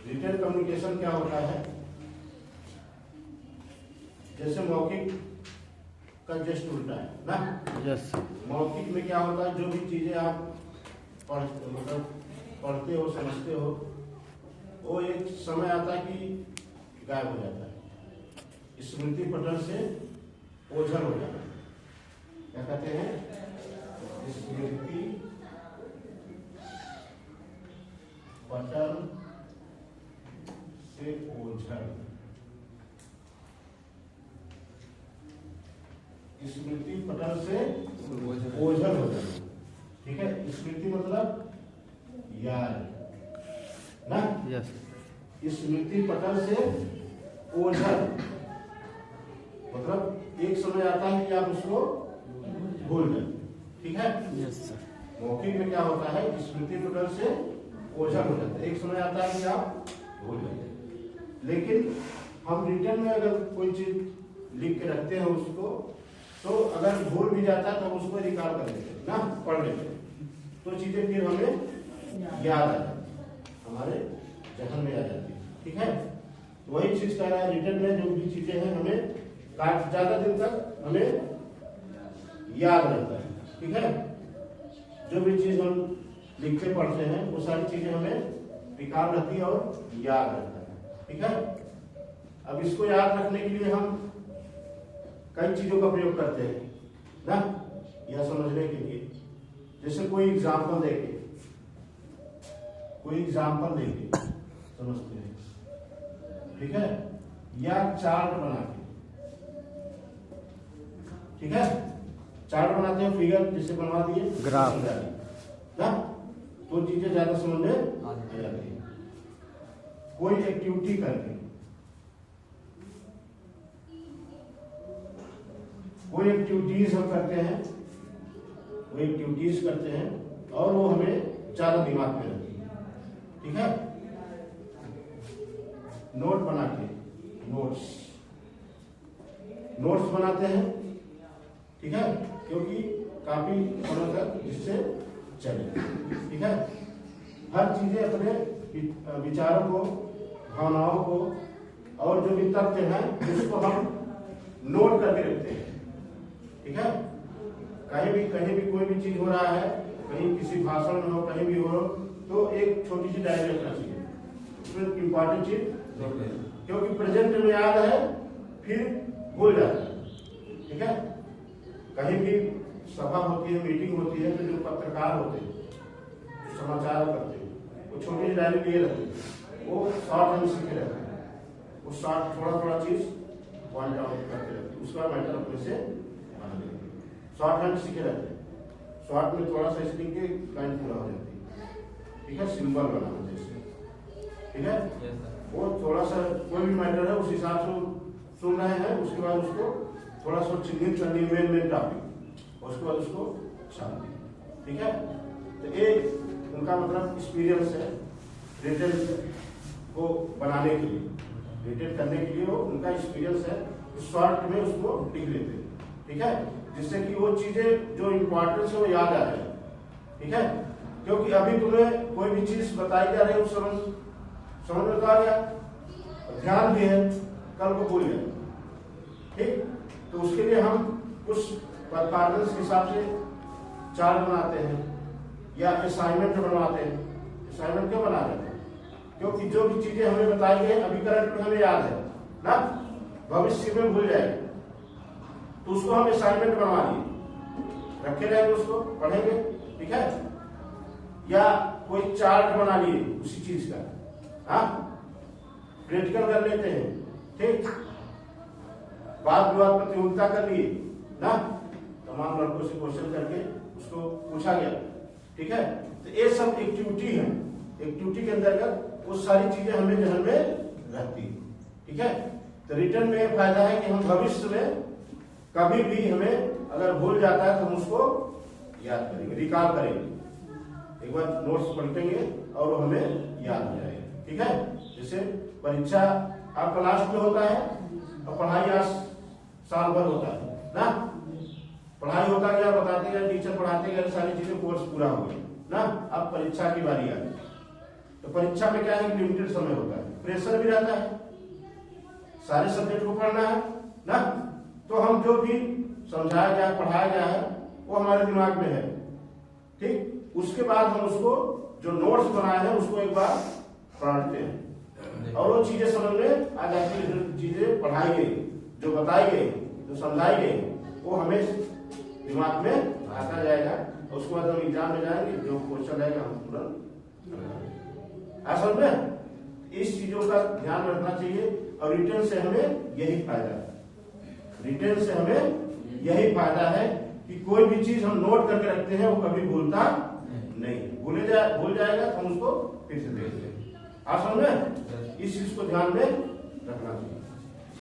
Written communication क्या होता है, जैसे मौखिक का जस्ट उल्टा है ना। यस मौखिक में क्या होता है, जो भी चीजें आप पढ़ते हो समझते हो, वो एक समय आता है कि गायब हो जाता है, स्मृति पटल से ओझल हो जाता है। क्या कहते हैं, स्मृति पटल से ओझल। स्मृति पटल से ओझल हो जाना, ठीक है। स्मृति मतलब याद ना। यस स्मृति पटल से ओझल मतलब एक समय आता है कि आप उसको भूल जाए, ठीक है। Yes sir. मौखिक में क्या होता है, स्मृति पटल से ओझल हो जाता है, एक समय आता है कि आप भूल जाते। लेकिन हम रिटर्न में अगर कोई चीज लिख के रखते हैं उसको, तो अगर भूल भी जाता है तो उसको रिकॉल कर लेते हैं ना, पढ़ लेते हैं, तो चीजें फिर हमें याद आ जाती है, हमारे जहन में आ जाती है, ठीक है। वही चीज कह रहा है, रिटर्न में जो भी चीजें हैं हमें ज्यादा दिन तक हमें याद रहता है, ठीक है। जो भी चीज हम लिखते पढ़ते हैं वो सारी चीजें हमें रिकॉल रहती है और याद रहता है, ठीक है। अब इसको याद रखने के लिए हम कई चीजों का प्रयोग करते हैं ना, यह समझने के लिए। जैसे कोई एग्जाम्पल देके समझते हैं, ठीक है, या चार्ट बना के, ठीक है। चार्ट बनाते हैं, फिगर जैसे बनवा दिए, ग्राफ ना, तो चीजें ज्यादा समझ में आ जाती है। कोई एक्टिविटी करके, कोई एक्टिविटीज हम करते हैं, और वो हमें ज्यादा दिमाग में रहती है, ठीक है। नोट बना के, नोट्स बनाते हैं, ठीक है, क्योंकि काफी समय तक जिससे चले, ठीक है। हर चीजें अपने विचारों को, भावनाओं को और जो भी तथ्य हैं उसको हम नोट करके रखते हैं, ठीक है। कहीं भी कोई भी चीज हो रहा है, कहीं किसी भाषण में हो, कहीं भी हो, तो एक छोटी सी डायरी रखना चाहिए, उसमें इंपॉर्टेंट चीज, क्योंकि प्रेजेंट में याद है फिर भूल जाता है, ठीक है। कहीं भी सभा होती है, मीटिंग होती है, तो जो पत्रकार होते हैं, जो समाचार करते हैं, वो छोटी सी डायरी लिए रहते हैं, वो शॉर्ट हैंड सीखे रहते हैं, वो शॉर्ट थोड़ा चीज पॉइंट आउट करते रहते हैं, उसका मैटर अपने से बना देते हैं। शॉर्ट हैंड सीखे रहते हैं, शॉर्ट में थोड़ा सा स्टिंग के लाइन पूरा हो जाती है, ठीक है। सिंबल बनाना जैसे, ठीक है। वो थोड़ा सा कोई भी मैटर है उस हिसाब से सुन रहे हैं, उसके बाद उसको थोड़ा सा चिन्हित कर लिए मेन टॉपिक, उसके बाद उसको छाप दिए, ठीक है। तो ये उनका मतलब एक्सपीरियंस है रिटन को बनाने के लिए, रिटन करने के लिए वो उनका एक्सपीरियंस है, शॉर्ट में उसको लिख लेते हैं, ठीक है, जिससे कि वो चीजें जो इम्पोर्टेंस है वो याद आ रहे हैं, ठीक है। क्योंकि अभी तुम्हें कोई भी चीज बताई जा रही है, समझ में तो आ गया, ध्यान भी है, कल को भूल गए, ठीक। तो उसके लिए हम कुछ परफॉर्मेंस के हिसाब से चार्ट बनाते हैं या असाइनमेंट बनवाते हैं। असाइनमेंट क्यों बना रहे हैं, क्योंकि जो भी चीजें हमें बताई गई अभी करंट में हमें याद है ना, भविष्य में भूल जाएंगे, तो उसको हम असाइनमेंट बनवा दिए, रखे रहेंगे, उसको पढ़ेंगे, ठीक है। या कोई चार्ट बना लिए उसी चीज का, हाँ, प्रैक्टिकल कर लेते हैं, ठीक। वाद विवाद प्रतियोगिता कर लिए ना, तमाम लड़कों से क्वेश्चन करके उसको पूछा गया, ठीक है। तो ये सब एक्टिविटी है, एक्टिविटी के अंतर्गत वो सारी चीजें हमें जहन में रहती है, ठीक है। तो रिटर्न में फायदा है कि हम भविष्य में कभी भी हमें अगर भूल जाता है तो हम उसको याद करेंगे, रिकॉल करेंगे, एक बार नोट्स पलटेंगे और वो हमें याद हो जाएगा, ठीक है। जैसे परीक्षा आपका लास्ट में होता है और पढ़ाई आज साल भर होता है ना, पढ़ाई होता गया, बताते गए, टीचर पढ़ाते गए, सारी चीजें कोर्स पूरा हो गया ना, अब परीक्षा की बारी आ गई, तो परीक्षा में क्या है, लिमिटेड समय होता है, प्रेशर भी रहता है, सारे सब्जेक्ट को पढ़ना है ना। तो हम जो भी समझाया गया पढ़ाया गया है वो हमारे दिमाग में है, ठीक। उसके बाद हम उसको जो नोट्स बनाए हैं उसको एक बार पढ़ते हैं और वो चीजें समझ में आ जाती है। जो चीजें पढ़ाई गई, जो बताई गई, जो समझाई गई, वो हमें दिमाग में आता जाएगा। उसके बाद हम एग्जाम में जाएंगे, जो क्वेश्चन आएगा हम तुरंत समझ में। इस चीजों का ध्यान रखना चाहिए और रिटेन से हमें यही फायदा है, रिटेन से हमें यही फायदा है कि कोई भी चीज हम नोट करके रखते हैं वो कभी भूलता नहीं, भूल जाएगा तो हम उसको फिर से देखते हैं। आप समझ में, इस चीज को ध्यान में रखना चाहिए।